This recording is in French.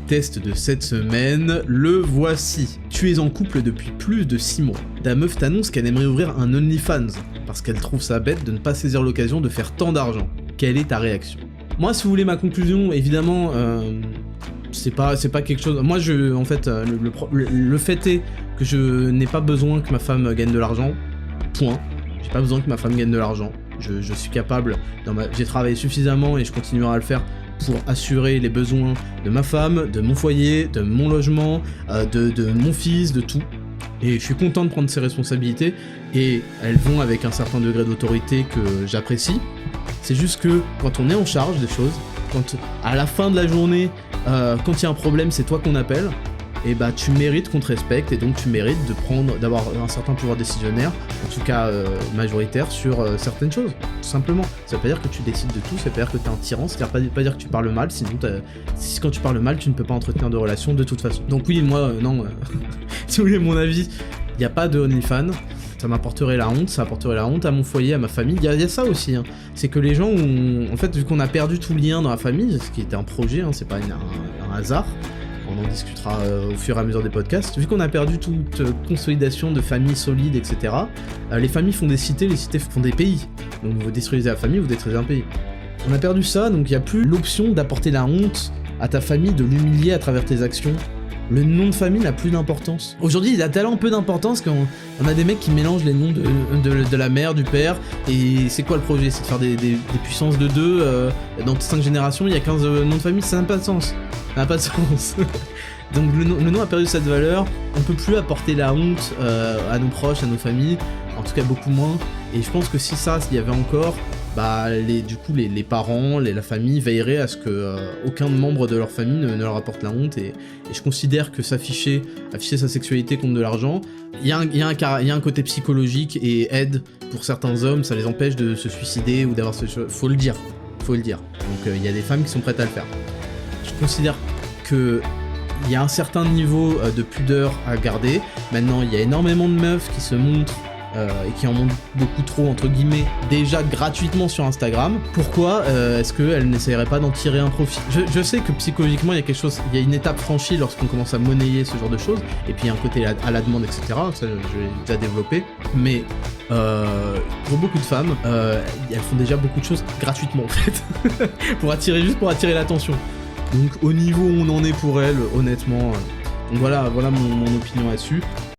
test de cette semaine, le voici. Tu es en couple depuis plus de 6 mois. Ta meuf t'annonce qu'elle aimerait ouvrir un OnlyFans, parce qu'elle trouve ça bête de ne pas saisir l'occasion de faire tant d'argent. Quelle est ta réaction? Moi, si vous voulez ma conclusion, évidemment, c'est pas quelque chose... Moi, en fait, le fait est que je n'ai pas besoin que ma femme gagne de l'argent, point. J'ai pas besoin que ma femme gagne de l'argent. Je suis capable, j'ai travaillé suffisamment et je continuerai à le faire pour assurer les besoins de ma femme, de mon foyer, de mon logement, de mon fils, de tout. Et je suis content de prendre ces responsabilités et elles vont avec un certain degré d'autorité que j'apprécie. C'est juste que quand on est en charge des choses, quand à la fin de la journée, quand il y a un problème, c'est toi qu'on appelle, et bah tu mérites qu'on te respecte et donc tu mérites d'avoir un certain pouvoir décisionnaire, en tout cas majoritaire sur certaines choses, tout simplement. Ça veut pas dire que tu décides de tout, ça veut pas dire que t'es un tyran, ça veut pas dire que tu parles mal, sinon quand tu parles mal, tu ne peux pas entretenir de relations de toute façon. Donc oui, moi, non, si vous voulez mon avis, il n'y a pas de OnlyFans. Ça m'apporterait la honte, ça apporterait la honte à mon foyer, à ma famille. Il y a ça aussi, hein. C'est que les gens ont... En fait, vu qu'on a perdu tout lien dans la famille, ce qui était un projet, hein, c'est pas un hasard, on en discutera au fur et à mesure des podcasts, vu qu'on a perdu toute consolidation de famille solide, etc., les familles font des cités, les cités font des pays. Donc vous détruisez la famille, vous détruisez un pays. On a perdu ça, donc il n'y a plus l'option d'apporter la honte à ta famille, de l'humilier à travers tes actions. Le nom de famille n'a plus d'importance. Aujourd'hui, il a tellement peu d'importance qu'on a des mecs qui mélangent les noms de la mère, du père, et c'est quoi le projet? C'est de faire des puissances de 2, dans 5 générations, il y a 15 noms de famille, ça n'a pas de sens. Ça n'a pas de sens. Donc le nom a perdu cette valeur, on peut plus apporter la honte à nos proches, à nos familles, en tout cas beaucoup moins, et je pense que si ça, s'il y avait encore, bah les parents, la famille veilleraient à ce que aucun membre de leur famille ne leur apporte la honte, et je considère que afficher sa sexualité contre de l'argent, il y a un côté psychologique et aide pour certains hommes, ça les empêche de se suicider ou d'avoir faut le dire. Donc il y a des femmes qui sont prêtes à le faire. Je considère que il y a un certain niveau de pudeur à garder. Maintenant, il y a énormément de meufs qui se montrent et qui en montrent beaucoup trop, entre guillemets, déjà gratuitement sur Instagram. Pourquoi est-ce qu'elles n'essaieraient pas d'en tirer un profit? Je sais que psychologiquement, il y a une étape franchie lorsqu'on commence à monnayer ce genre de choses, et puis il y a un côté à la demande, etc. Ça, je vais déjà développer. Mais pour beaucoup de femmes, elles font déjà beaucoup de choses gratuitement, en fait, pour attirer l'attention. Donc au niveau où on en est pour elles, honnêtement, donc voilà mon opinion là-dessus.